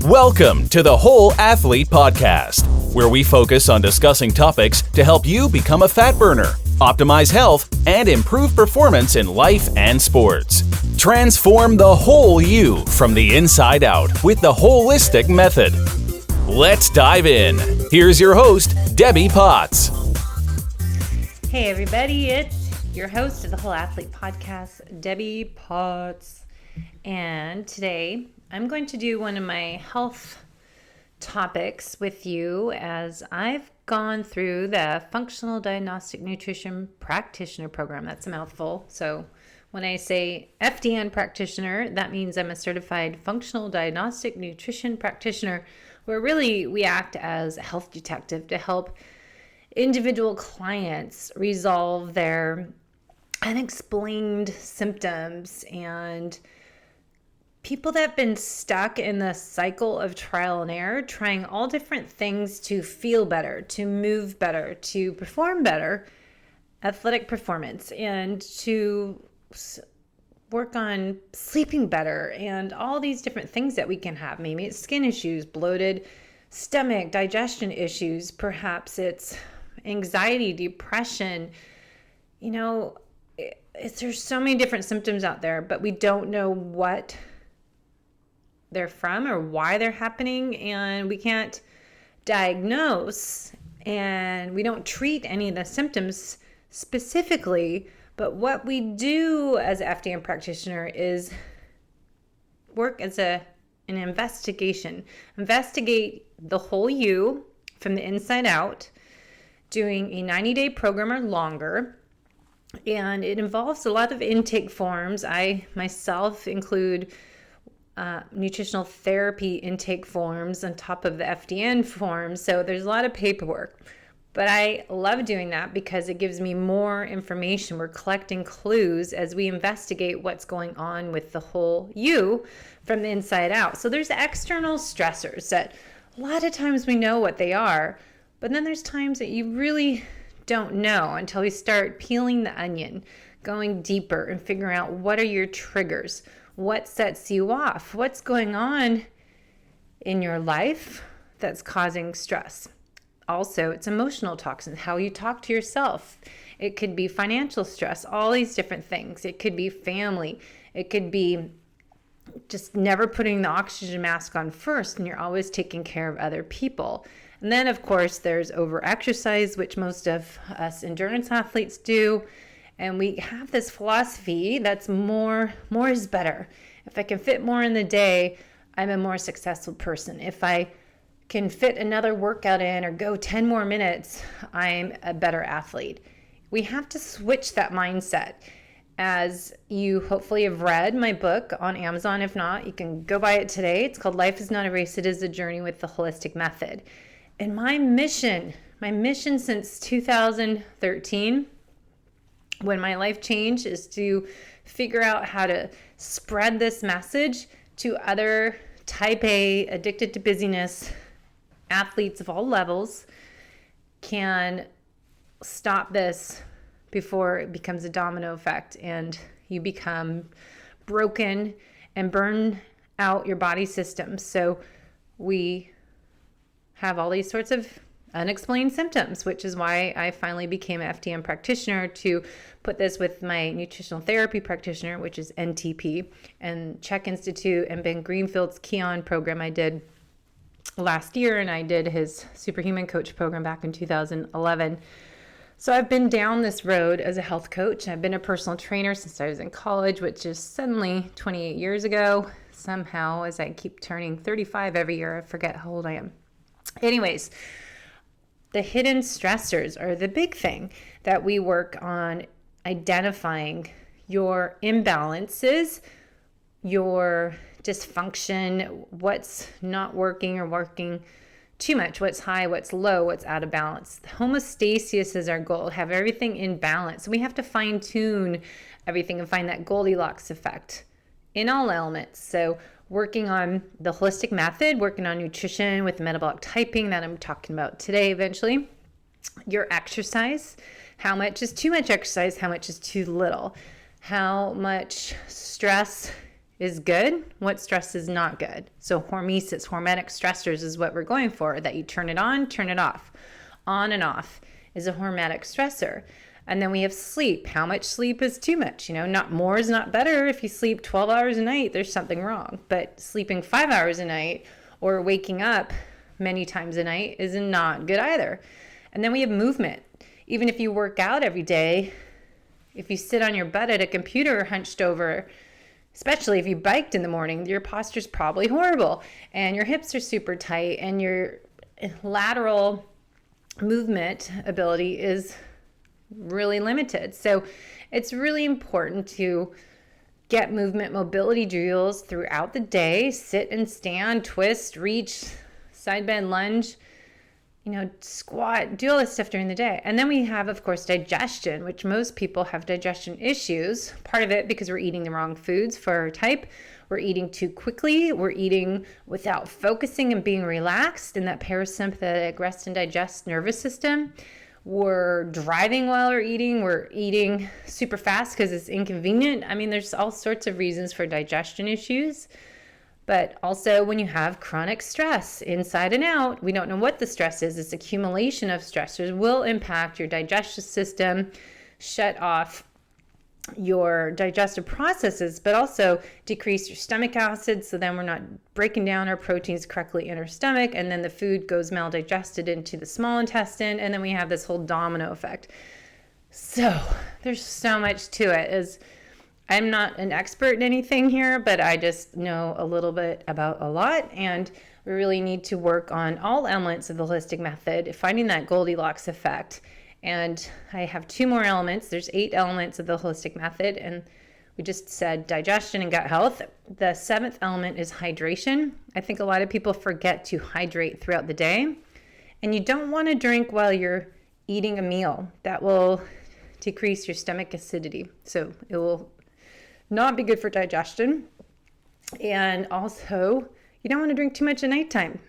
Welcome to the Whole Athlete Podcast, where we focus on discussing topics to help you become a fat burner, optimize health, and improve performance in life and sports. Transform the whole you from the inside out with the holistic method. Let's dive in. Here's your host, Debbie Potts. Hey everybody, it's your host of the Whole Athlete Podcast, Debbie Potts. And today I'm going to do one of my health topics with you as I've gone through the Functional Diagnostic Nutrition Practitioner program. That's a mouthful. So when I say FDN Practitioner, that means I'm a certified Functional Diagnostic Nutrition Practitioner, where really we act as a health detective to help individual clients resolve their unexplained symptoms and people that have been stuck in the cycle of trial and error, trying all different things to feel better, to move better, to perform better, athletic performance, and to work on sleeping better, and all these different things that we can have. Maybe it's skin issues, bloated stomach, digestion issues, perhaps it's anxiety, depression. There's so many different symptoms out there, but we don't know what they're from or why they're happening, and we can't diagnose and we don't treat any of the symptoms specifically. But what we do as an FDN practitioner is work as an investigate the whole you from the inside out, doing a 90-day program or longer. And it involves a lot of intake forms. I myself include nutritional therapy intake forms on top of the FDN forms. So there's a lot of paperwork. But I love doing that because it gives me more information. We're collecting clues as we investigate what's going on with the whole you from the inside out. So there's external stressors that a lot of times we know what they are, but then there's times that you really don't know until we start peeling the onion, going deeper and figuring out what are your triggers, what sets you off, what's going on in your life that's causing stress. Also, it's emotional toxins, how you talk to yourself. It could be financial stress, all these different things. It could be family. It could be just never putting the oxygen mask on first, and you're always taking care of other people. And then, of course, there's over-exercise, which most of us endurance athletes do. And we have this philosophy that's more is better. If I can fit more in the day, I'm a more successful person. If I can fit another workout in or go 10 more minutes, I'm a better athlete. We have to switch that mindset. As you hopefully have read my book on Amazon. If not, you can go buy it today. It's called Life is Not a Race, It is a Journey with the Holistic Method. And my mission since 2013, when my life changed, is to figure out how to spread this message to other type A, addicted to busyness athletes of all levels, can stop this before it becomes a domino effect and you become broken and burn out your body system. So we have all these sorts of unexplained symptoms, which is why I finally became an FDN practitioner to put this with my nutritional therapy practitioner, which is NTP, and Czech Institute and Ben Greenfield's Keon program I did last year, and I did his Superhuman Coach program back in 2011. So I've been down this road as a health coach. I've been a personal trainer since I was in college, which is suddenly 28 years ago. Somehow, as I keep turning 35 every year, I forget how old I am. Anyways, the hidden stressors are the big thing that we work on identifying your imbalances, your dysfunction, what's not working or working too much, what's high, what's low, what's out of balance. Homeostasis is our goal, have everything in balance. We have to fine tune everything and find that Goldilocks effect in all elements. So working on the holistic method, working on nutrition with metabolic typing that I'm talking about today eventually. Your exercise, how much is too much exercise, how much is too little, how much stress is good, what stress is not good. So hormesis, hormetic stressors is what we're going for, that you turn it on, turn it off. On and off is a hormetic stressor. And then we have sleep. How much sleep is too much? Not more is not better. If you sleep 12 hours a night, there's something wrong. But sleeping 5 hours a night or waking up many times a night is not good either. And then we have movement. Even if you work out every day, if you sit on your butt at a computer hunched over, especially if you biked in the morning, your posture's probably horrible and your hips are super tight and your lateral movement ability is really limited. So it's really important to get movement mobility drills throughout the day. Sit and stand, twist, reach, side bend, lunge, squat, do all this stuff during the day. And then we have, of course, digestion, which most people have digestion issues. Part of it because we're eating the wrong foods for our type. We're eating too quickly. We're eating without focusing and being relaxed in that parasympathetic rest and digest nervous system. We're driving while we're eating. We're eating super fast because it's inconvenient. There's all sorts of reasons for digestion issues. But also when you have chronic stress inside and out, we don't know what the stress is. This accumulation of stressors will impact your digestive system, shut off your digestive processes, but also decrease your stomach acid. So then we're not breaking down our proteins correctly in our stomach. And then the food goes maldigested into the small intestine. And then we have this whole domino effect. So there's so much to it. I'm not an expert in anything here, but I just know a little bit about a lot. And we really need to work on all elements of the holistic method, finding that Goldilocks effect. And I have 2 more elements. There's 8 elements of the holistic method. And we just said digestion and gut health. The 7th element is hydration. I think a lot of people forget to hydrate throughout the day. And you don't want to drink while you're eating a meal. That will decrease your stomach acidity. So it will not be good for digestion. And also, you don't want to drink too much at nighttime.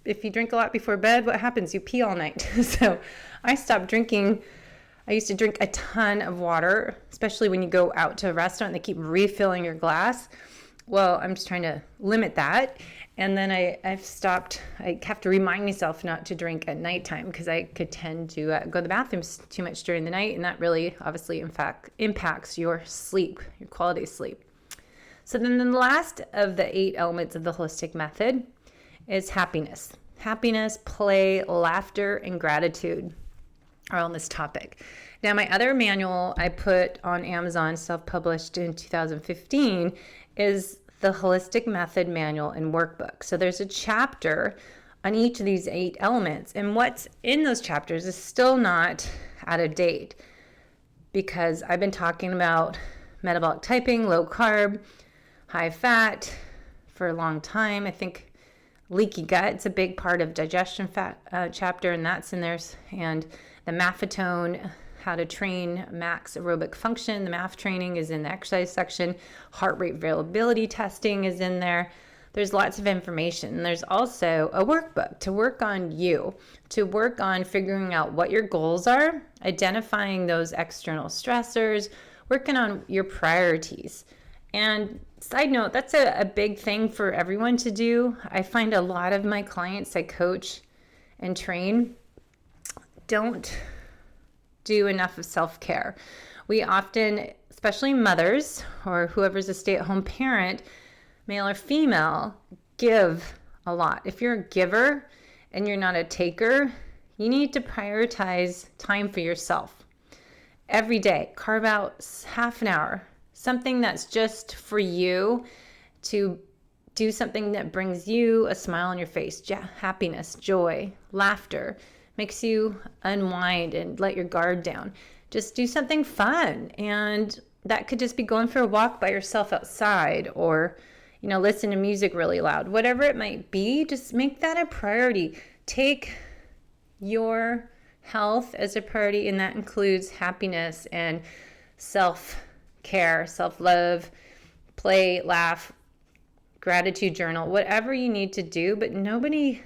If you drink a lot before bed, what happens? You pee all night. So I stopped drinking. I used to drink a ton of water, especially when you go out to a restaurant and they keep refilling your glass. Well, I'm just trying to limit that. And then I've stopped. I have to remind myself not to drink at nighttime because I could tend to go to the bathroom too much during the night. And that really obviously, in fact, impacts your sleep, your quality of sleep. So then the last of the 8 elements of the holistic method is happiness. Happiness, play, laughter, and gratitude are on this topic. Now, my other manual I put on Amazon, self-published in 2015, is the Holistic Method Manual and Workbook. So there's a chapter on each of these 8 elements. And what's in those chapters is still not out of date because I've been talking about metabolic typing, low carb, high fat for a long time. I think leaky gut, it's a big part of digestion fat chapter, and that's in there. And the maffetone, how to train max aerobic function, the MAF training is in the exercise section. Heart rate variability testing is in there. There's lots of information. And there's also a workbook to work on you, to work on figuring out what your goals are, identifying those external stressors, working on your priorities. And side note, that's a big thing for everyone to do. I find a lot of my clients I coach and train don't do enough of self-care. We often, especially mothers or whoever's a stay-at-home parent, male or female, give a lot. If you're a giver and you're not a taker, you need to prioritize time for yourself. Every day, carve out half an hour, something that's just for you, to do something that brings you a smile on your face, happiness, joy, laughter, makes you unwind and let your guard down. Just do something fun. And that could just be going for a walk by yourself outside or, listen to music really loud. Whatever it might be, just make that a priority. Take your health as a priority, and that includes happiness and self-care, self-love, play, laugh, gratitude journal, whatever you need to do. But nobody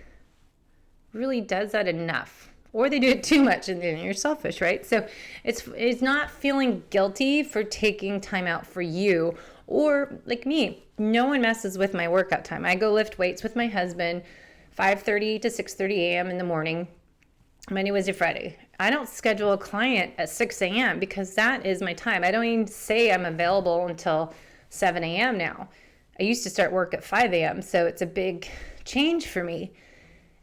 really does that enough, or they do it too much and then you're selfish, right? So it's not feeling guilty for taking time out for you Or like me, no one messes with my workout time. I go lift weights with my husband 5:30 to 6:30 a.m. in the morning, Monday, Wednesday, Friday. I don't schedule a client at 6 a.m. because that is my time. I don't even say I'm available until 7 a.m. now. I used to start work at 5 a.m., so it's a big change for me.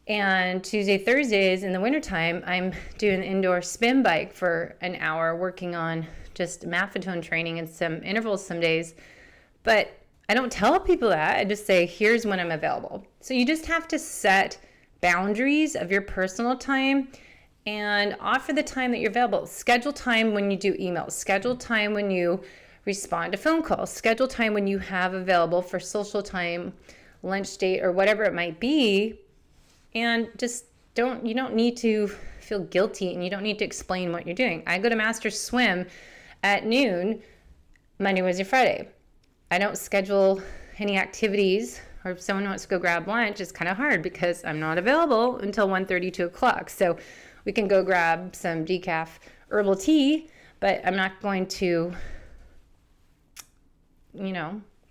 And Tuesday, Thursdays in the wintertime, I'm doing indoor spin bike for an hour, working on just maffetone training and some intervals some days. But I don't tell people that. I just say, here's when I'm available. So you just have to set boundaries of your personal time and offer the time that you're available. Schedule time when you do emails. Schedule time when you respond to phone calls. Schedule time when you have available for social time, lunch date, or whatever it might be. And just you don't need to feel guilty, and you don't need to explain what you're doing. I go to Master Swim at noon, Monday, Wednesday, Friday. I don't schedule any activities, or if someone wants to go grab lunch, it's kind of hard because I'm not available until 1:30, 2 o'clock. So we can go grab some decaf herbal tea, but I'm not going to,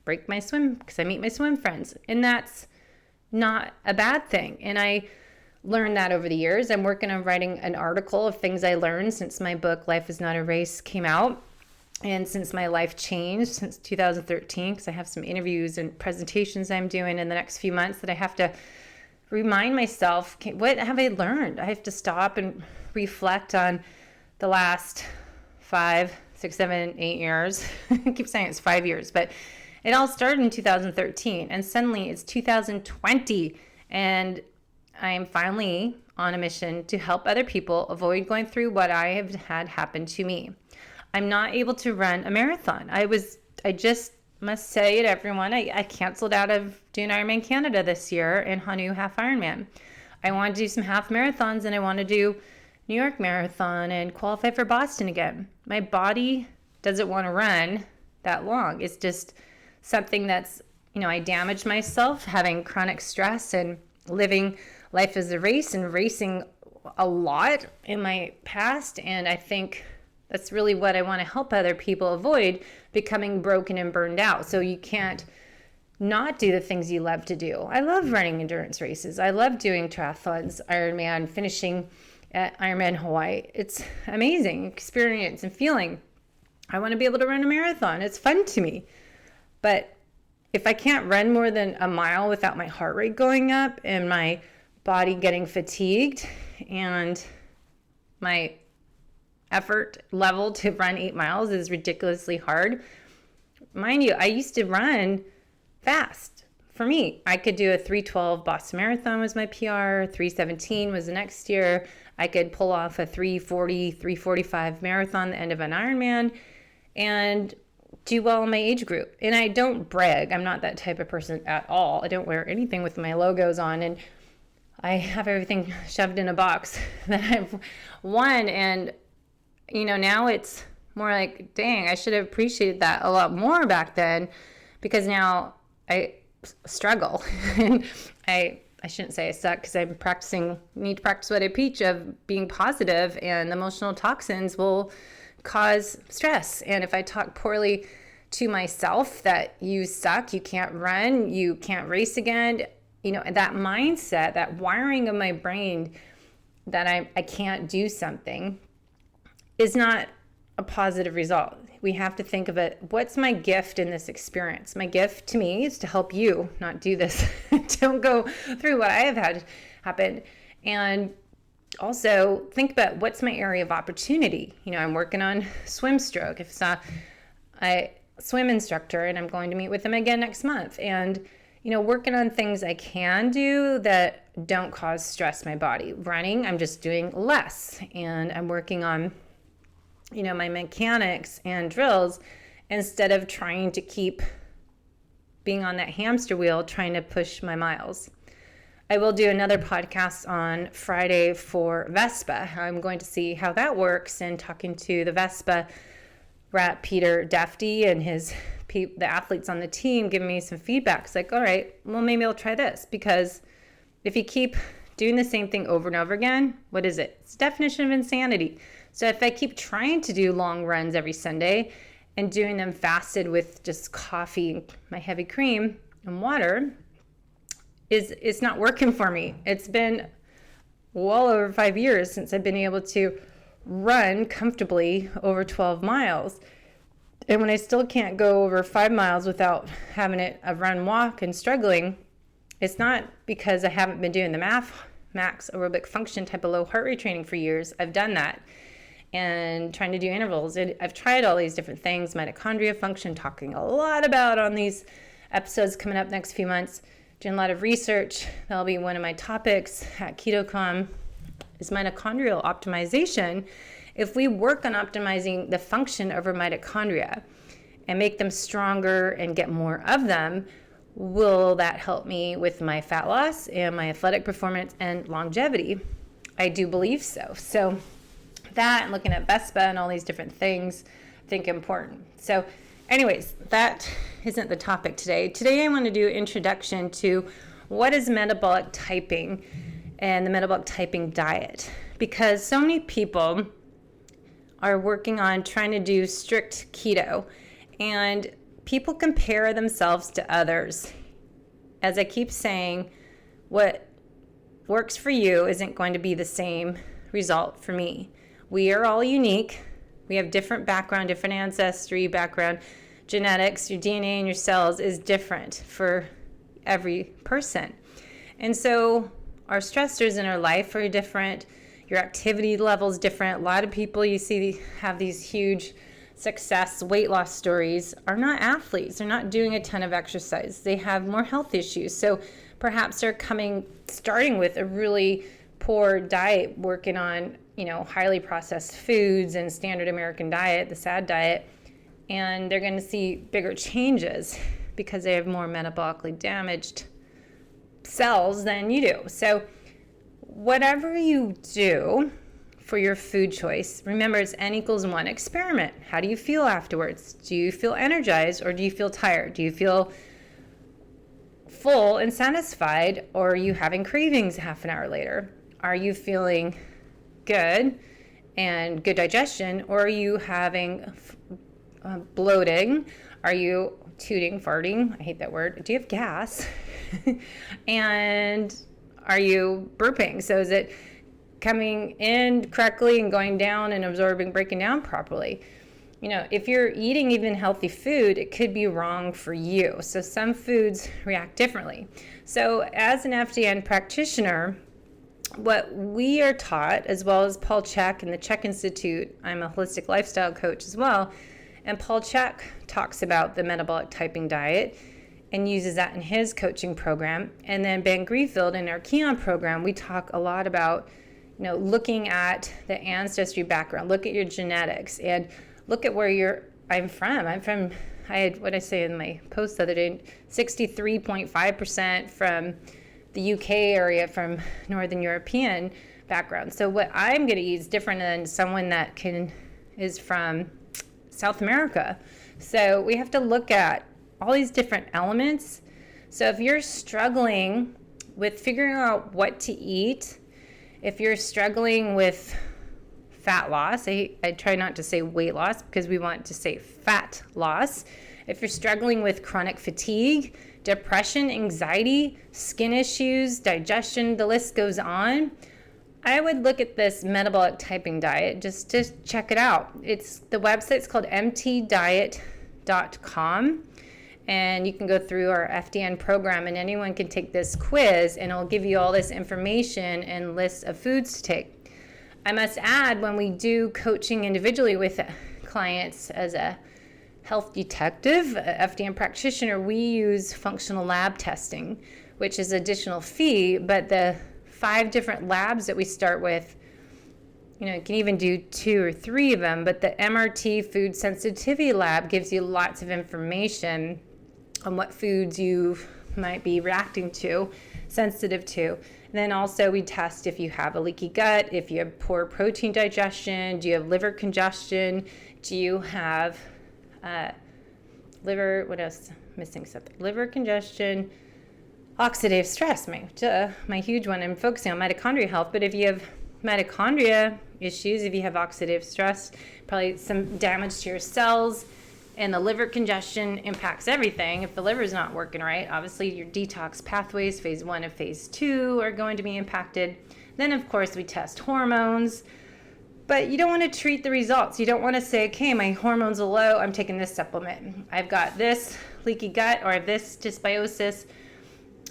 break my swim because I meet my swim friends. And that's not a bad thing. And I learned that over the years. I'm working on writing an article of things I learned since my book, Life is Not a Race, came out. And since my life changed since 2013, because I have some interviews and presentations I'm doing in the next few months that I have to remind myself, okay, what have I learned? I have to stop and reflect on the last 5, 6, 7, 8 years. I keep saying it's 5 years, but it all started in 2013, and suddenly it's 2020, and I am finally on a mission to help other people avoid going through what I have had happen to me. I'm not able to run a marathon. I just must say it, everyone, I canceled out of doing Ironman Canada this year and Hanu half Ironman. I want to do some half marathons, and I want to do New York Marathon and qualify for Boston again. My body doesn't want to run that long. It's just something that's, I damaged myself having chronic stress and living life as a race and racing a lot in my past. And I think that's really what I want to help other people avoid, becoming broken and burned out. So you can't not do the things you love to do. I love running endurance races. I love doing triathlons, Ironman, finishing at Ironman Hawaii. It's amazing experience and feeling. I want to be able to run a marathon. It's fun to me. But if I can't run more than a mile without my heart rate going up and my body getting fatigued and my effort level to run 8 miles is ridiculously hard. Mind you, I used to run fast. For me, I could do a 3:12 Boston Marathon was my PR, 3:17 was the next year. I could pull off a 3:40, 3:45 marathon, the end of an Ironman, and do well in my age group. And I don't brag. I'm not that type of person at all. I don't wear anything with my logos on, and I have everything shoved in a box that I've won. And, now it's more like, dang, I should have appreciated that a lot more back then, because now I struggle. And I shouldn't say I suck, because I'm need to practice what I preach of being positive, and emotional toxins will cause stress. And if I talk poorly to myself that you suck, you can't run, you can't race again, that mindset, that wiring of my brain that I can't do something is not a positive result. We have to think of it, what's my gift in this experience? My gift to me is to help you not do this. Don't go through what I have had happen. And also think about, what's my area of opportunity? I'm working on swim stroke. If it's not a swim instructor, and I'm going to meet with them again next month, and working on things I can do that don't cause stress in my body. Running, I'm just doing less, and I'm working on my mechanics and drills, instead of trying to keep being on that hamster wheel trying to push my miles. I will do another podcast on Friday for Vespa. I'm going to see how that works, and talking to the Vespa rep, Peter Defty, and the athletes on the team, giving me some feedback. It's like, all right, well, maybe I'll try this, because if you keep doing the same thing over and over again, what is it? It's the definition of insanity. So if I keep trying to do long runs every Sunday and doing them fasted with just coffee, my heavy cream, and water it's not working for me. It's been well over 5 years since I've been able to run comfortably over 12 miles. And when I still can't go over 5 miles without having a run walk and struggling, it's not because I haven't been doing the max aerobic function type of low heart rate training for years. I've done that and trying to do intervals. I've tried all these different things, mitochondria function, talking a lot about on these episodes coming up next few months, doing a lot of research. That'll be one of my topics at KetoCom is mitochondrial optimization. If we work on optimizing the function of our mitochondria and make them stronger and get more of them, will that help me with my fat loss and my athletic performance and longevity? I do believe so. So that and looking at VESPA and all these different things, I think important. So anyways, that isn't the topic today. Today I want to do an introduction to what is metabolic typing and the metabolic typing diet, because so many people are working on trying to do strict keto, and people compare themselves to others. As I keep saying, what works for you isn't going to be the same result for me. We are all unique. We have different background, different ancestry background, genetics. Your DNA and your cells is different for every person. And so our stressors in our life are different. Your activity level is different. A lot of people you see have these huge success weight loss stories are not athletes. They're not doing a ton of exercise. They have more health issues. So perhaps they're starting with a really poor diet, working on, highly processed foods and standard American diet, the SAD diet, and they're going to see bigger changes because they have more metabolically damaged cells than you do. So whatever you do for your food choice, remember it's N=1 experiment. How do you feel afterwards? Do you feel energized or do you feel tired? Do you feel full and satisfied, or are you having cravings half an hour later? Are you feeling good and good digestion, or are you having bloating? Are you tooting, farting? I hate that word. Do you have gas? And are you burping? So is it coming in correctly and going down and absorbing, breaking down properly? If you're eating even healthy food, it could be wrong for you. So some foods react differently. So as an FDN practitioner, what we are taught, as well as Paul Chek and the Chek Institute, I'm a holistic lifestyle coach as well, and Paul Chek talks about the metabolic typing diet and uses that in his coaching program. And then Ben Greenfield in our Keon program, we talk a lot about, looking at the ancestry background, look at your genetics, and look at where I'm from. I had, what I say in my post the other day, 63.5% from the UK area, from Northern European background. So what I'm going to eat is different than someone that is from South America. So we have to look at all these different elements. So if you're struggling with figuring out what to eat, if you're struggling with fat loss, I try not to say weight loss because we want to say fat loss. If you're struggling with chronic fatigue, depression, anxiety, skin issues, digestion, the list goes on, I would look at this metabolic typing diet just to check it out. The website's called mtdiet.com, and you can go through our FDN program, and anyone can take this quiz, and it'll give you all this information and lists of foods to take. I must add, when we do coaching individually with clients as a health detective, a FDN practitioner, we use functional lab testing, which is additional fee, but the 5 different labs that we start with, you can even do 2 or 3 of them, but the MRT food sensitivity lab gives you lots of information on what foods you might be reacting to, sensitive to. And then also we test if you have a leaky gut, if you have poor protein digestion, do you have liver congestion, do you have what else? Missing something. Liver congestion, oxidative stress, my huge one. I'm focusing on mitochondria health, but if you have mitochondria issues, if you have oxidative stress, probably some damage to your cells, And the liver congestion impacts everything. If the liver is not working right, obviously your detox pathways, phase 1 and phase 2, are going to be impacted. Then, of course, we test hormones. But you don't want to treat the results. You don't want to say, okay, my hormones are low, I'm taking this supplement. I've got this leaky gut, or I have this dysbiosis.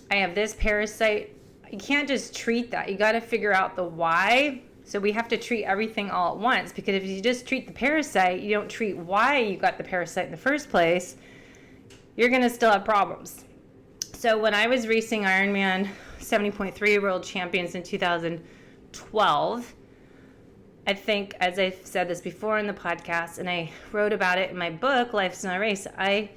I have this parasite. You can't just treat that. You got to figure out the why. So we have to treat everything all at once, because if you just treat the parasite, you don't treat why you got the parasite in the first place, you're going to still have problems. So when I was racing Ironman 70.3 World Champions in 2012, I think, as I've said this before in the podcast, and I wrote about it in my book, Life's Not a Race, I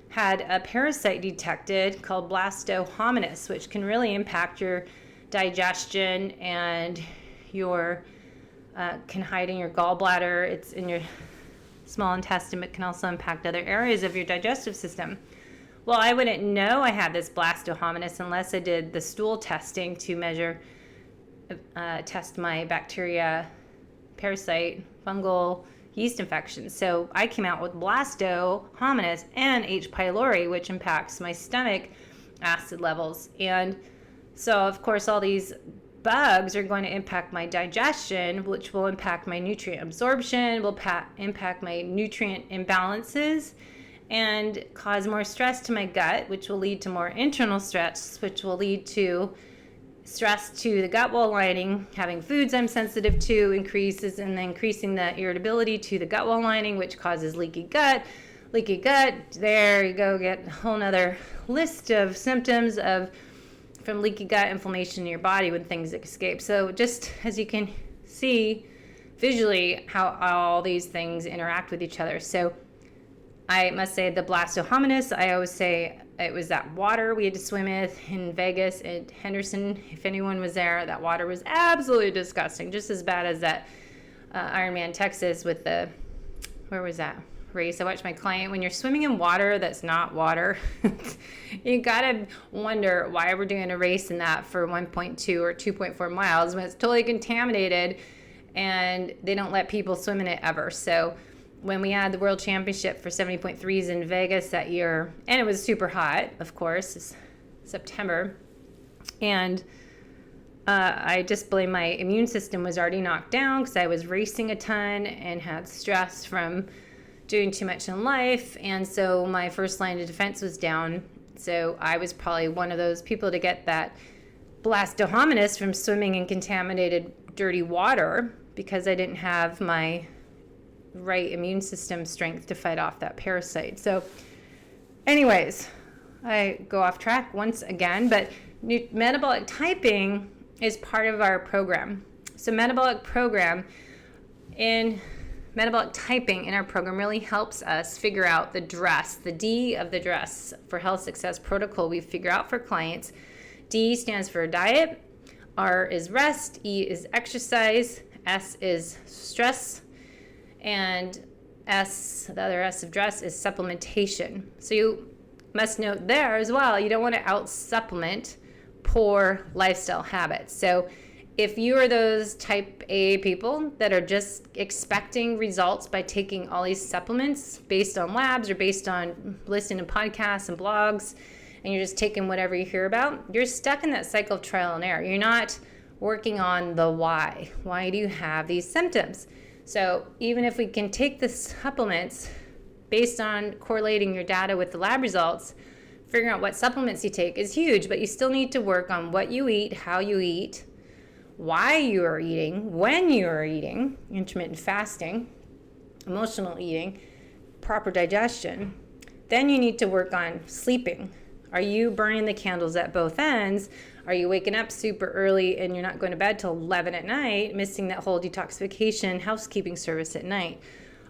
had a parasite detected called blastohominus, which can really impact your digestion and your can hide in your gallbladder. It's in your small intestine, but can also impact other areas of your digestive system. Well, I wouldn't know I had this blastohominus unless I did the stool testing to measure, test my bacteria, parasite, fungal, yeast infections. So I came out with blastohominus and H. pylori, which impacts my stomach acid levels. And so, of course, all these bugs are going to impact my digestion, which will impact my nutrient absorption, will impact my nutrient imbalances, and cause more stress to my gut, which will lead to more internal stress, which will lead to stress to the gut wall lining. Having foods I'm sensitive to increases, and then increasing the irritability to the gut wall lining, which causes leaky gut. Leaky gut, there you go, get a whole nother list of symptoms from leaky gut inflammation in your body when things escape. So just as you can see visually how all these things interact with each other. So I must say the blastohominus, I always say it was that water we had to swim in Vegas and Henderson. If anyone was there, that water was absolutely disgusting, just as bad as that Ironman Texas with the, where was that race? I watched my client, when you're swimming in water that's not water, you gotta wonder why we're doing a race in that for 1.2 or 2.4 miles when it's totally contaminated and they don't let people swim in it ever. So when we had the World Championship for 70.3s in Vegas that year, and it was super hot, of course, it's September, and I just blame my immune system was already knocked down because I was racing a ton and had stress from doing too much in life, and so my first line of defense was down. So I was probably one of those people to get that blastohominus from swimming in contaminated, dirty water because I didn't have my right immune system strength to fight off that parasite. So anyways, I go off track once again, but metabolic typing is part of our program. So metabolic typing in our program really helps us figure out the dress, the D of the dress for health success protocol we figure out for clients. D stands for diet, R is rest, E is exercise, S is stress, and the other S of dress is supplementation. So you must note there as well, you don't want to out-supplement poor lifestyle habits. So if you are those type A people that are just expecting results by taking all these supplements based on labs or based on listening to podcasts and blogs, and you're just taking whatever you hear about, you're stuck in that cycle of trial and error. You're not working on the why. Why do you have these symptoms? So even if we can take the supplements based on correlating your data with the lab results, figuring out what supplements you take is huge, but you still need to work on what you eat, how you eat, why you are eating, when you are eating, intermittent fasting, emotional eating, proper digestion. Then you need to work on sleeping. Are you burning the candles at both ends? Are you waking up super early and you're not going to bed till 11 at night, missing that whole detoxification housekeeping service at night?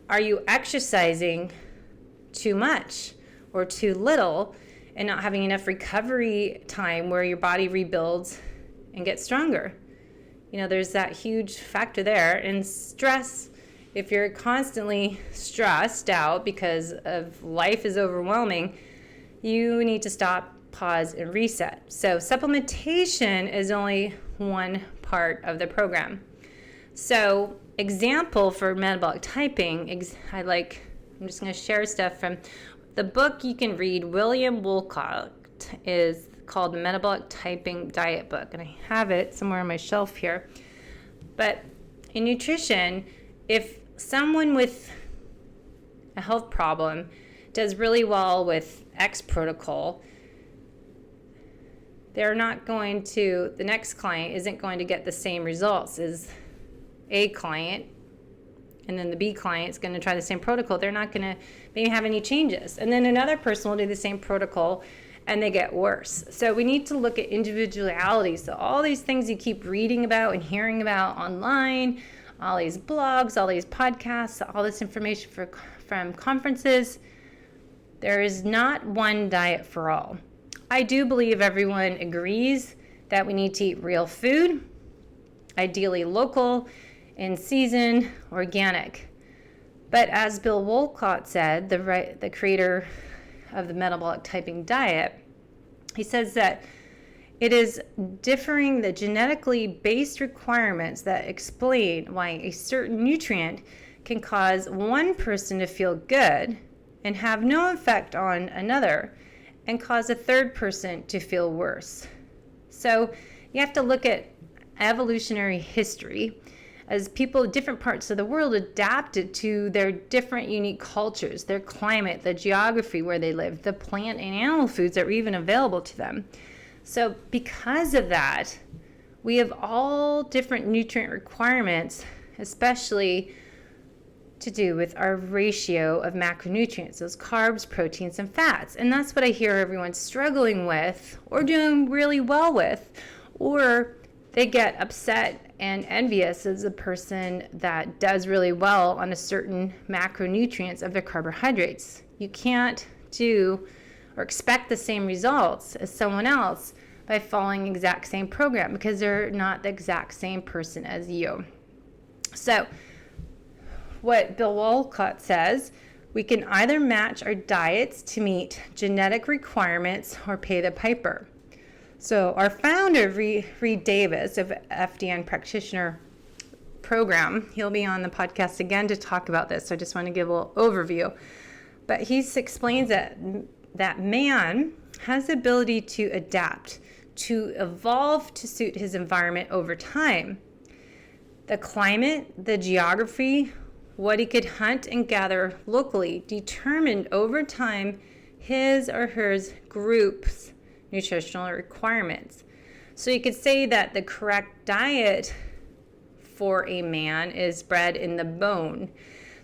Are you exercising too much or too little and not having enough recovery time where your body rebuilds and gets stronger? You know, there's that huge factor there. And stress, if you're constantly stressed out because of life is overwhelming, you need to stop, pause, and reset. So supplementation is only one part of the program. So example for metabolic typing, I like I'm just going to share stuff from the book you can read. William Wolcott is called the Metabolic Typing Diet book, and I have it somewhere on my shelf here. But in nutrition, if someone with a health problem does really well with X protocol, they're not going to, the next client isn't going to get the same results as A client, and then the B client is going to try the same protocol. They're not going to maybe have any changes. And then another person will do the same protocol and they get worse. So we need to look at individuality. So all these things you keep reading about and hearing about online, all these blogs, all these podcasts, all this information from conferences, there is not one diet for all. I do believe everyone agrees that we need to eat real food, ideally local, in season, organic. But as Bill Wolcott said, the creator of the metabolic typing diet, he says that it is differing the genetically based requirements that explain why a certain nutrient can cause one person to feel good and have no effect on another and cause a third person to feel worse. So you have to look at evolutionary history as people in different parts of the world adapted to their different unique cultures, their climate, the geography where they live, the plant and animal foods that were even available to them. So because of that, we have all different nutrient requirements, especially to do with our ratio of macronutrients, those carbs, proteins, and fats. And that's what I hear everyone struggling with or doing really well with, or they get upset and envious as a person that does really well on a certain macronutrients of their carbohydrates. You can't do or expect the same results as someone else by following the exact same program because they're not the exact same person as you. So what Bill Wolcott says, we can either match our diets to meet genetic requirements or pay the piper. So our founder, Reed Davis of FDN Practitioner program, he'll be on the podcast again to talk about this. So I just want to give a little overview. But he explains that man has the ability to adapt, to evolve to suit his environment over time. The climate, the geography, what he could hunt and gather locally determined over time his or her group's nutritional requirements. So you could say that the correct diet for a man is bred in the bone.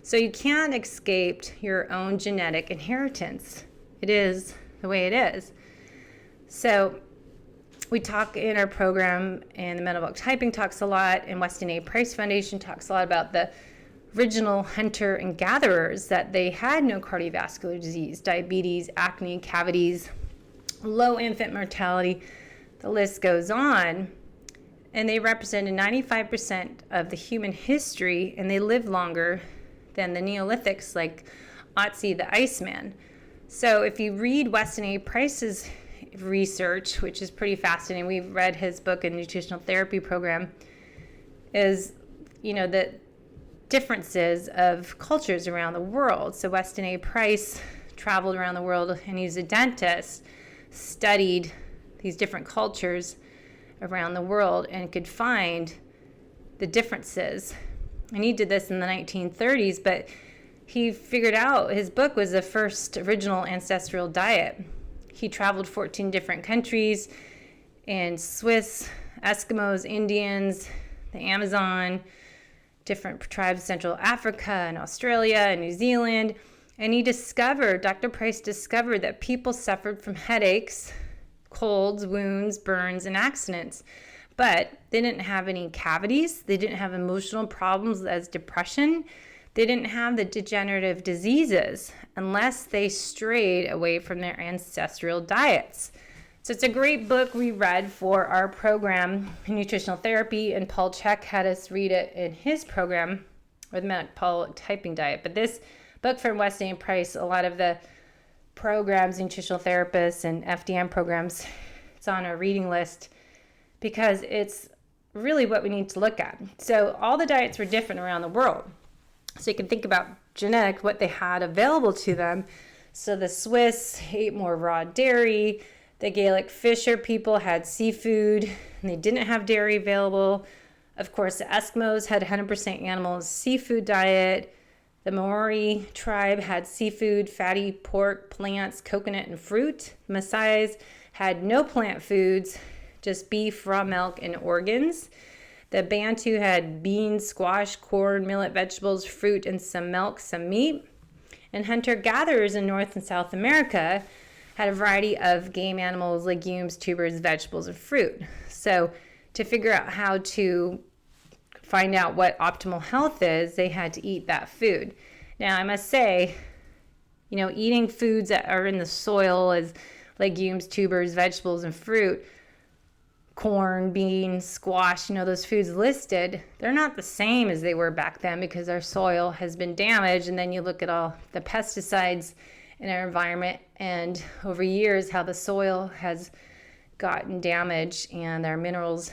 So you can't escape your own genetic inheritance. It is the way it is. So we talk in our program, and the Metabolic Typing talks a lot, and Weston A. Price Foundation talks a lot about the original hunter and gatherers, that they had no cardiovascular disease, diabetes, acne, cavities, low infant mortality, the list goes on, and they represented 95% of the human history, and they lived longer than the Neolithics, like Otzi the Iceman. So if you read Weston A. Price's research, which is pretty fascinating, we've read his book in nutritional therapy program, is, the differences of cultures around the world. So Weston A. Price traveled around the world, and he's a dentist, studied these different cultures around the world and could find the differences. And he did this in the 1930s, but he figured out his book was the first original ancestral diet. He traveled 14 different countries, and Swiss, Eskimos, Indians, the Amazon, different tribes of Central Africa and Australia and New Zealand. And Dr. Price discovered that people suffered from headaches, colds, wounds, burns, and accidents. But they didn't have any cavities. They didn't have emotional problems as depression. They didn't have the degenerative diseases unless they strayed away from their ancestral diets. So it's a great book we read for our program in nutritional therapy, and Paul Chek had us read it in his program with Metabolic Typing Diet. But this book from Weston and Price, a lot of the programs, nutritional therapists and FDN programs, it's on our reading list because it's really what we need to look at. So all the diets were different around the world. So you can think about genetic, what they had available to them. So the Swiss ate more raw dairy. The Gaelic Fisher people had seafood, and they didn't have dairy available. Of course, the Eskimos had 100% animal and seafood diet. The Maori tribe had seafood, fatty pork, plants, coconut, and fruit. Maasai's had no plant foods, just beef, raw milk, and organs. The Bantu had beans, squash, corn, millet, vegetables, fruit, and some milk, some meat. And hunter-gatherers in North and South America had a variety of game animals, legumes, tubers, vegetables, and fruit. So to figure out how to find out what optimal health is, they had to eat that food. Now, I must say, eating foods that are in the soil as legumes, tubers, vegetables, and fruit, corn, beans, squash, those foods listed, they're not the same as they were back then because our soil has been damaged. And then you look at all the pesticides in our environment, and over years how the soil has gotten damaged and our minerals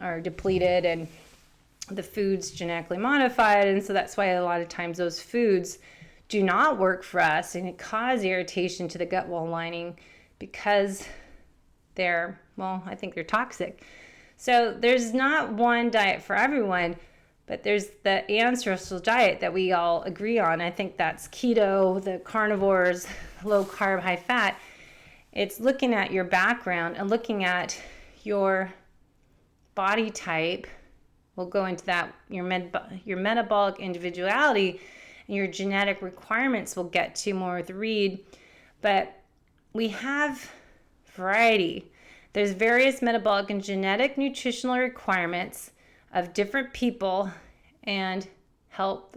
are depleted and the food's genetically modified. And so that's why a lot of times those foods do not work for us, and it causes irritation to the gut wall lining because I think they're toxic. So there's not one diet for everyone, but there's the ancestral diet that we all agree on. I think that's keto, the carnivores, low carb, high fat. It's looking at your background and looking at your body type. We'll go into that, your metabolic individuality and your genetic requirements we'll get to more with Reed. But we have variety. There's various metabolic and genetic nutritional requirements of different people, and help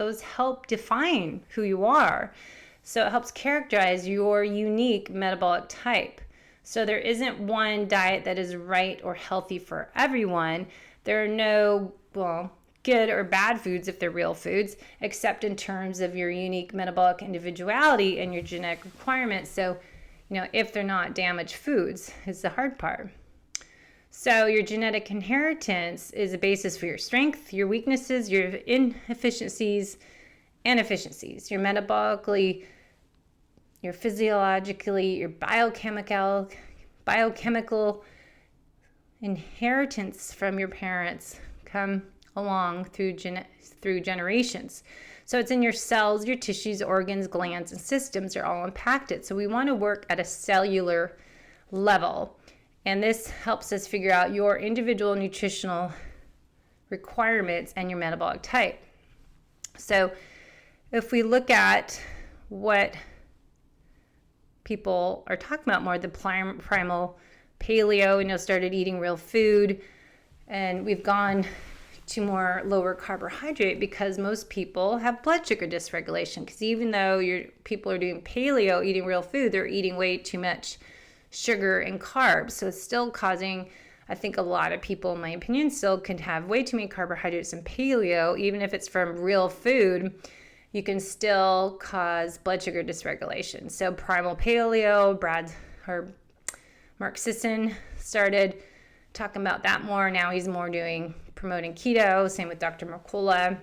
define who you are. So it helps characterize your unique metabolic type. So there isn't one diet that is right or healthy for everyone. There are no, good or bad foods if they're real foods, except in terms of your unique metabolic individuality and your genetic requirements. So, if they're not damaged foods is the hard part. So your genetic inheritance is a basis for your strength, your weaknesses, your inefficiencies, and efficiencies. Your metabolically, your physiologically, your biochemical inheritance from your parents come along through generations. So it's in your cells, your tissues, organs, glands, and systems are all impacted. So we want to work at a cellular level. And this helps us figure out your individual nutritional requirements and your metabolic type. So if we look at what people are talking about more, the primal paleo, started eating real food, and we've gone to more lower carbohydrate because most people have blood sugar dysregulation. Because even though people are doing paleo, eating real food, they're eating way too much sugar and carbs. So it's still causing, I think a lot of people, in my opinion, still can have way too many carbohydrates in paleo. Even if it's from real food, you can still cause blood sugar dysregulation. So primal paleo, Mark Sisson started talking about that more. Now he's more promoting keto. Same with Dr. Mercola.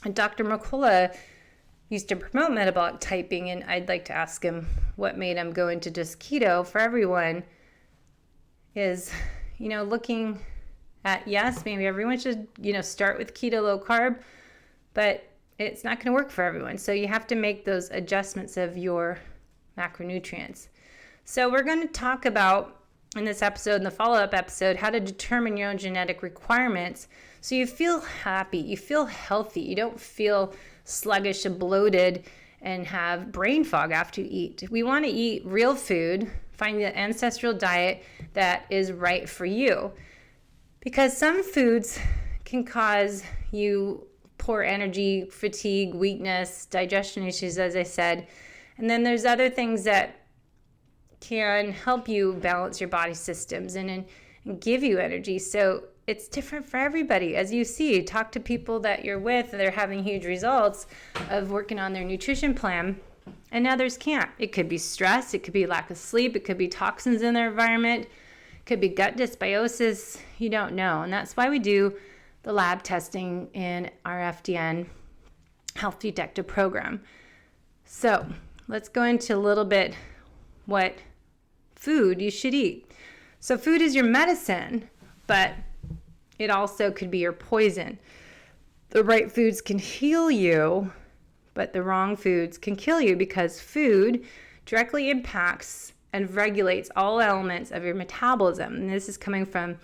And Dr. Mercola used to promote metabolic typing, and I'd like to ask him what made him go into just keto for everyone is, looking at, yes, maybe everyone should, start with keto low carb, but it's not going to work for everyone. So you have to make those adjustments of your macronutrients. So we're going to talk about in this episode and the follow-up episode how to determine your own genetic requirements so you feel happy, you feel healthy, you don't feel sluggish and bloated and have brain fog after you eat. We want to eat real food, find the ancestral diet that is right for you, because some foods can cause you poor energy, fatigue, weakness, digestion issues, as I said. And then there's other things that can help you balance your body systems and give you energy. So it's different for everybody. As you see, talk to people that you're with, they're having huge results of working on their nutrition plan, and others can't. It could be stress, it could be lack of sleep, it could be toxins in their environment, it could be gut dysbiosis, you don't know. And that's why we do the lab testing in our FDN health detective program. So let's go into a little bit what food you should eat. So food is your medicine, but it also could be your poison. The right foods can heal you, but the wrong foods can kill you, because food directly impacts and regulates all elements of your metabolism. And this is coming from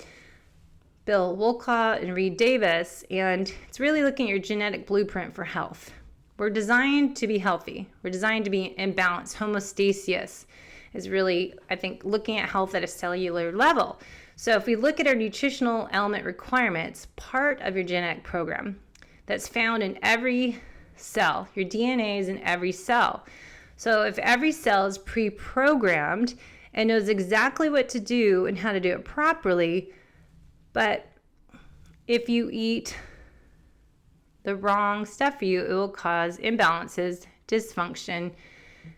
Bill Wolcott and Reed Davis, and it's really looking at your genetic blueprint for health. We're designed to be healthy. We're designed to be in balance. Homeostasis is really, I think, looking at health at a cellular level. So if we look at our nutritional element requirements, part of your genetic program that's found in every cell, your DNA is in every cell. So if every cell is pre-programmed and knows exactly what to do and how to do it properly, but if you eat the wrong stuff for you, it will cause imbalances, dysfunction,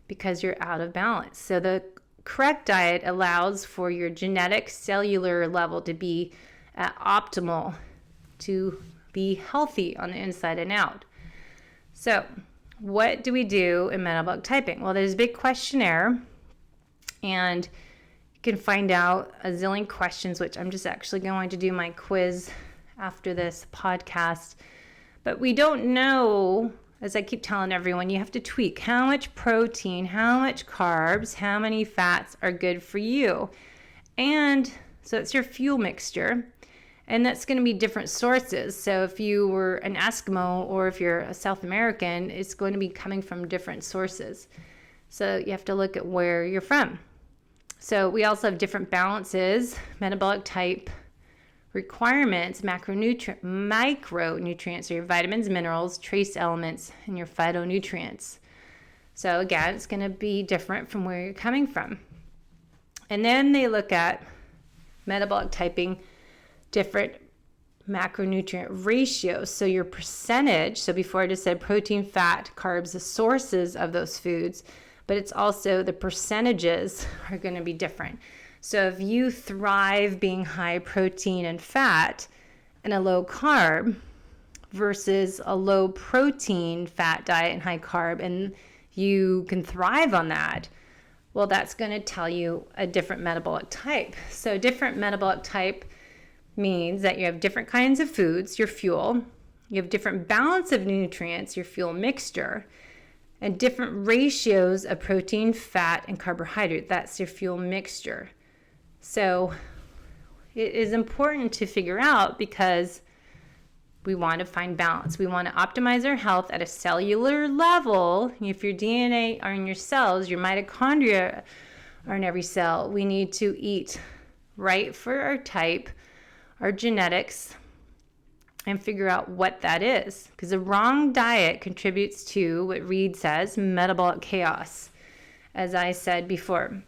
because you're out of balance. So the correct diet allows for your genetic cellular level to be at optimal, to be healthy on the inside and out. So what do we do in metabolic typing? Well, there's a big questionnaire, and you can find out a zillion questions, which I'm just actually going to do my quiz after this podcast. But we don't know, as I keep telling everyone, you have to tweak how much protein, how much carbs, how many fats are good for you. And so it's your fuel mixture, and that's going to be different sources. So if you were an Eskimo or if you're a South American, it's going to be coming from different sources. So you have to look at where you're from. So we also have different balances, metabolic type requirements, micronutrients are your vitamins, minerals, trace elements, and your phytonutrients. So again, it's going to be different from where you're coming from. And then they look at metabolic typing, different macronutrient ratios. So your percentage, so before I just said protein, fat, carbs, the sources of those foods, but it's also the percentages are going to be different. So if you thrive being high protein and fat and a low carb versus a low protein fat diet and high carb, and you can thrive on that, well, that's going to tell you a different metabolic type. So different metabolic type means that you have different kinds of foods, your fuel, you have different balance of nutrients, your fuel mixture, and different ratios of protein, fat, and carbohydrate. That's your fuel mixture. So it is important to figure out, because we want to find balance. We want to optimize our health at a cellular level. If your DNA are in your cells, your mitochondria are in every cell. We need to eat right for our type, our genetics, and figure out what that is. Because the wrong diet contributes to what Reed says, metabolic chaos, as I said before.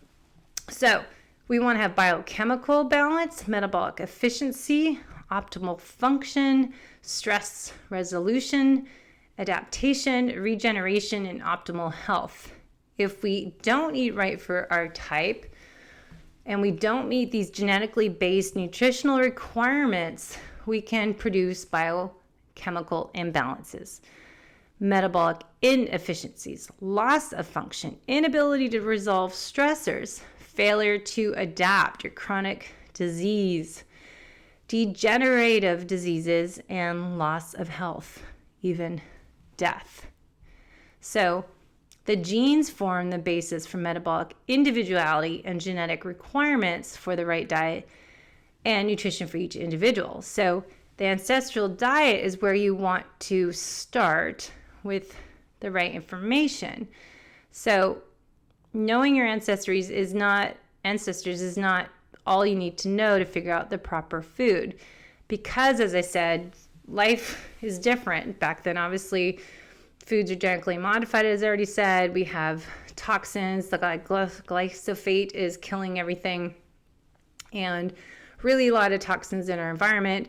So we want to have biochemical balance, metabolic efficiency, optimal function, stress resolution, adaptation, regeneration, and optimal health. If we don't eat right for our type and we don't meet these genetically based nutritional requirements, we can produce biochemical imbalances, metabolic inefficiencies, loss of function, inability to resolve stressors, failure to adapt, your chronic disease, degenerative diseases, and loss of health, even death. So the genes form the basis for metabolic individuality and genetic requirements for the right diet and nutrition for each individual. So the ancestral diet is where you want to start with the right information. So knowing your ancestors is not all you need to know to figure out the proper food. Because, as I said, life is different. Back then, obviously, foods are genetically modified, as I already said. We have toxins. The glyphosate is killing everything. And really a lot of toxins in our environment.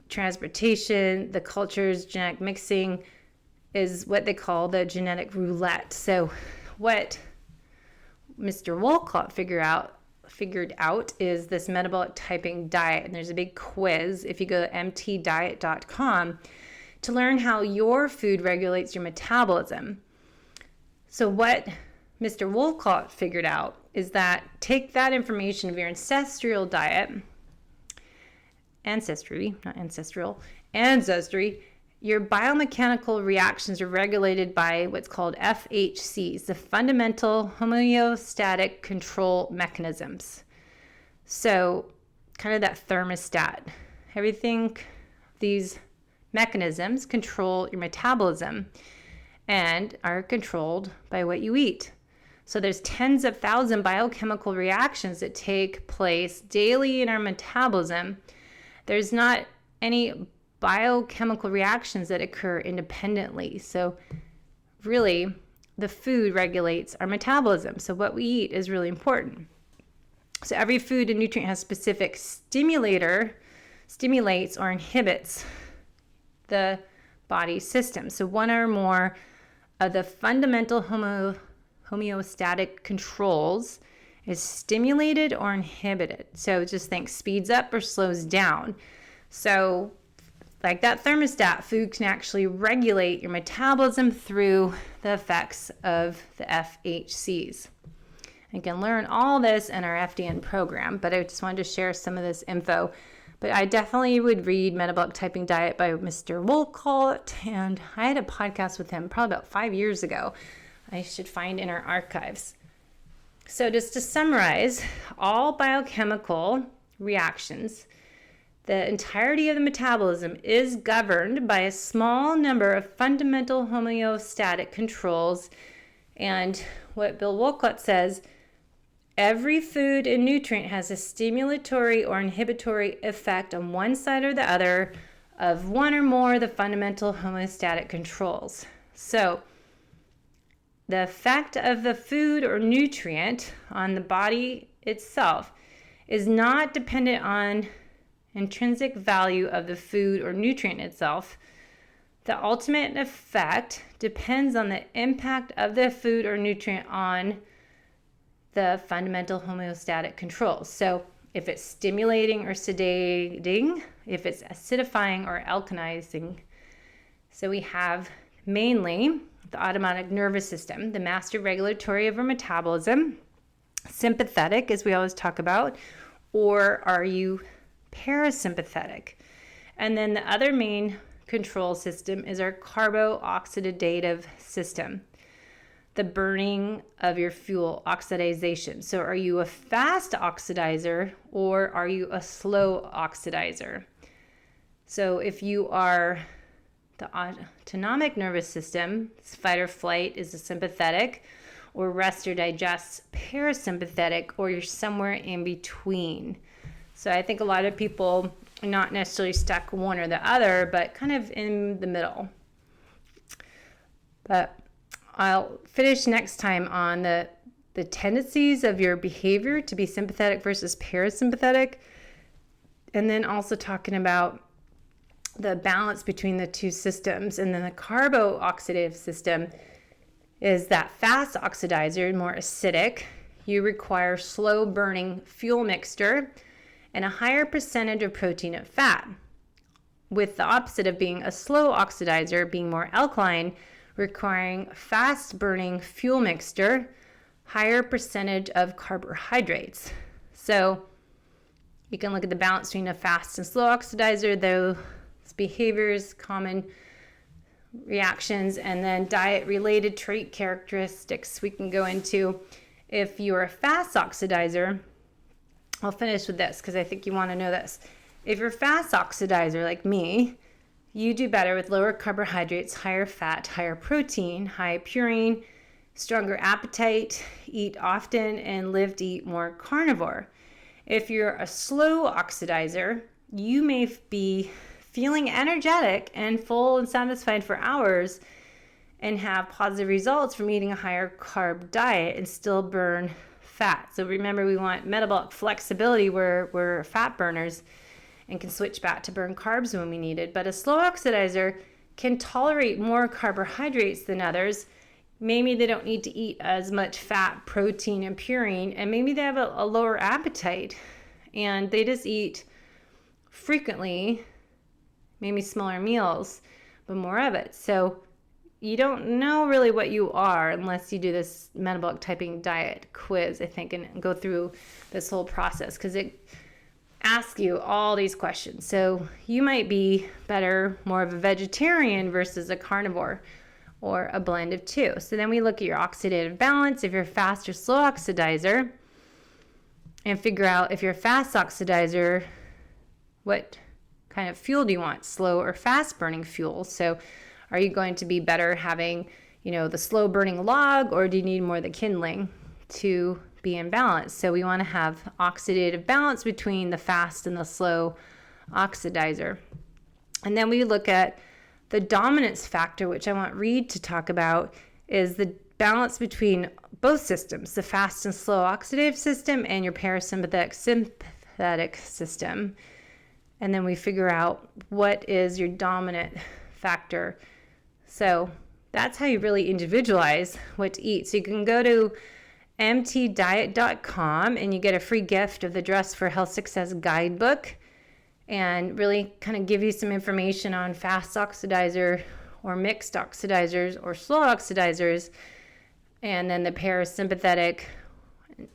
Transportation, the cultures, genetic mixing is what they call the genetic roulette. So what Mr. Wolcott figured out is this metabolic typing diet. And there's a big quiz. If you go to mtdiet.com, to learn how your food regulates your metabolism. So what Mr. Wolcott figured out is that take that information of your ancestry, your biomechanical reactions are regulated by what's called FHCs, the fundamental homeostatic control mechanisms. So kind of that thermostat. Everything, these mechanisms control your metabolism and are controlled by what you eat. So there's tens of thousands biochemical reactions that take place daily in our metabolism. There's not any biochemical reactions that occur independently. So really, the food regulates our metabolism. So what we eat is really important. So every food and nutrient has specific stimulates or inhibits the body system. So one or more of the fundamental homeostatic controls is stimulated or inhibited. So just think speeds up or slows down. So like that thermostat, food can actually regulate your metabolism through the effects of the FHCs. You can learn all this in our FDN program, but I just wanted to share some of this info. But I definitely would read Metabolic Typing Diet by Mr. Wolcott, and I had a podcast with him probably about 5 years ago. I should find in our archives. So just to summarize, all biochemical reactions, the entirety of the metabolism is governed by a small number of fundamental homeostatic controls. And what Bill Wolcott says, every food and nutrient has a stimulatory or inhibitory effect on one side or the other of one or more of the fundamental homeostatic controls. So the effect of the food or nutrient on the body itself is not dependent on intrinsic value of the food or nutrient itself. The ultimate effect depends on the impact of the food or nutrient on the fundamental homeostatic controls. So if it's stimulating or sedating, if it's acidifying or alkalizing. So we have mainly the autonomic nervous system, the master regulatory of our metabolism, sympathetic, as we always talk about, or are you parasympathetic? And then the other main control system is our carbo-oxidative system, the burning of your fuel, oxidization. So are you a fast oxidizer or are you a slow oxidizer? So if you are the autonomic nervous system, fight or flight is a sympathetic, or rest or digest parasympathetic, or you're somewhere in between. So I think a lot of people are not necessarily stuck one or the other, but kind of in the middle. But I'll finish next time on the tendencies of your behavior to be sympathetic versus parasympathetic, and then also talking about the balance between the two systems. And then the carbo-oxidative system is that fast oxidizer, more acidic. You require slow burning fuel mixture and a higher percentage of protein and fat, with the opposite of being a slow oxidizer, being more alkaline, requiring fast burning fuel mixture, higher percentage of carbohydrates. So you can look at the balance between a fast and slow oxidizer, those behaviors, common reactions, and then diet related trait characteristics we can go into. If you're a fast oxidizer, I'll finish with this because I think you want to know this. If you're a fast oxidizer like me, you do better with lower carbohydrates, higher fat, higher protein, high purine, stronger appetite, eat often, and live to eat more carnivore. If you're a slow oxidizer, you may be feeling energetic and full and satisfied for hours and have positive results from eating a higher carb diet and still burn fat. So remember, we want metabolic flexibility where we're fat burners and can switch back to burn carbs when we need it. But a slow oxidizer can tolerate more carbohydrates than others. Maybe they don't need to eat as much fat, protein, and purine, and maybe they have a lower appetite and they just eat frequently, maybe smaller meals, but more of it. So you don't know really what you are unless you do this metabolic typing diet quiz, I think, and go through this whole process, because it asks you all these questions. So you might be more of a vegetarian versus a carnivore, or a blend of two. So then we look at your oxidative balance, if you're a fast or slow oxidizer, and figure out if you're a fast oxidizer, what kind of fuel do you want, slow or fast burning fuel? So are you going to be better having, the slow burning log, or do you need more of the kindling to be in balance? So we want to have oxidative balance between the fast and the slow oxidizer. And then we look at the dominance factor, which I want Reed to talk about, is the balance between both systems, the fast and slow oxidative system and your parasympathetic sympathetic system. And then we figure out what is your dominant factor. So that's how you really individualize what to eat. So you can go to mtdiet.com and you get a free gift of the Dress for Health Success guidebook, and really kind of give you some information on fast oxidizer or mixed oxidizers or slow oxidizers, and then the parasympathetic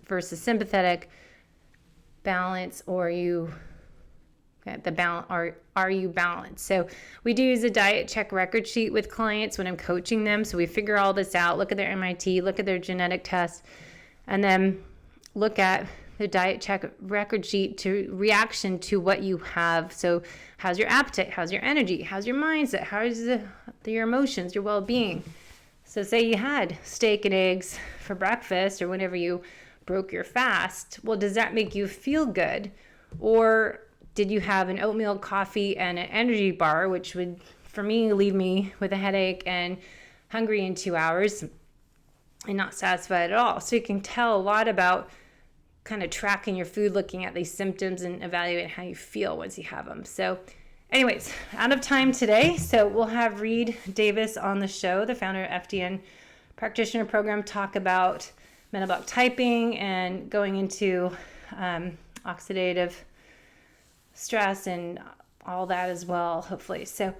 versus sympathetic balance, or are you balanced? So we do use a diet check record sheet with clients when I'm coaching them. So we figure all this out, look at their MIT, look at their genetic test, and then look at the diet check record sheet to reaction to what you have. So how's your appetite? How's your energy? How's your mindset? How's your emotions, your well-being? So say you had steak and eggs for breakfast or whenever you broke your fast. Well, does that make you feel good? Or did you have an oatmeal coffee and an energy bar, which would, for me, leave me with a headache and hungry in 2 hours and not satisfied at all? So you can tell a lot about kind of tracking your food, looking at these symptoms, and evaluating how you feel once you have them. So anyways, out of time today. So we'll have Reed Davis on the show, the founder of FDN Practitioner program, talk about metabolic typing and going into oxidative stress and all that as well, hopefully. So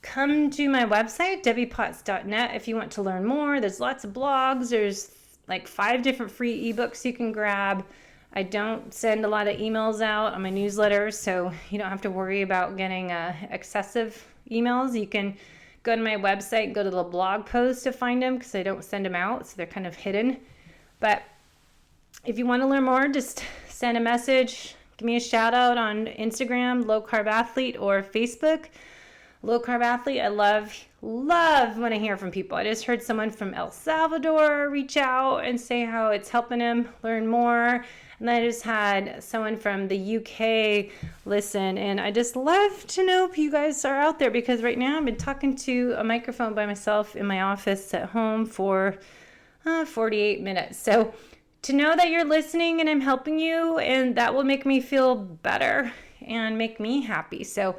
come to my website, debbiepotts.net, if you want to learn more. There's lots of blogs. There's like 5 different free ebooks you can grab. I don't send a lot of emails out on my newsletter, so you don't have to worry about getting excessive emails. You can go to my website, go to the blog post to find them, because I don't send them out, so they're kind of hidden. But if you want to learn more, just send a message. Give me a shout out on Instagram, Low Carb Athlete, or Facebook, Low Carb Athlete. I love when I hear from people. I just heard someone from El Salvador reach out and say how it's helping him learn more. And I just had someone from the UK listen. And I just love to know if you guys are out there, because right now I've been talking to a microphone by myself in my office at home for 48 minutes. So to know that you're listening and I'm helping you, and that will make me feel better and make me happy. So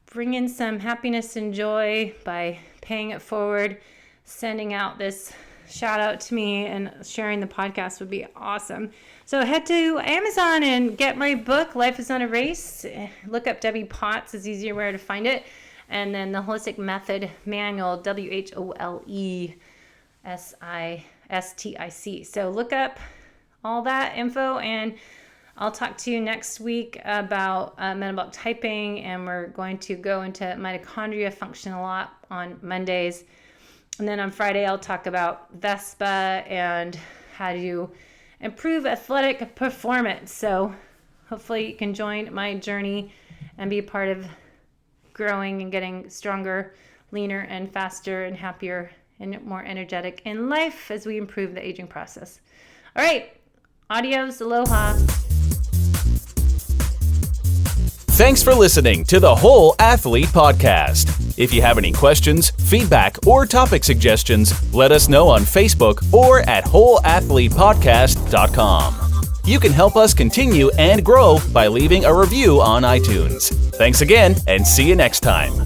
bring in some happiness and joy by paying it forward. Sending out this shout out to me and sharing the podcast would be awesome. So head to Amazon and get my book, Life is Not a Race. Look up Debbie Potts is easier where to find it. And then the Holistic Method Manual, WHOLESISTIC. So look up all that info, and I'll talk to you next week about metabolic typing, and we're going to go into mitochondria function a lot on Mondays. And then on Friday, I'll talk about Vespa and how to improve athletic performance. So hopefully you can join my journey and be a part of growing and getting stronger, leaner, and faster, and happier, and more energetic in life as we improve the aging process. All right. Adios. Aloha. Thanks for listening to the Whole Athlete Podcast. If you have any questions, feedback, or topic suggestions, let us know on Facebook or at wholeathletepodcast.com. You can help us continue and grow by leaving a review on iTunes. Thanks again, and see you next time.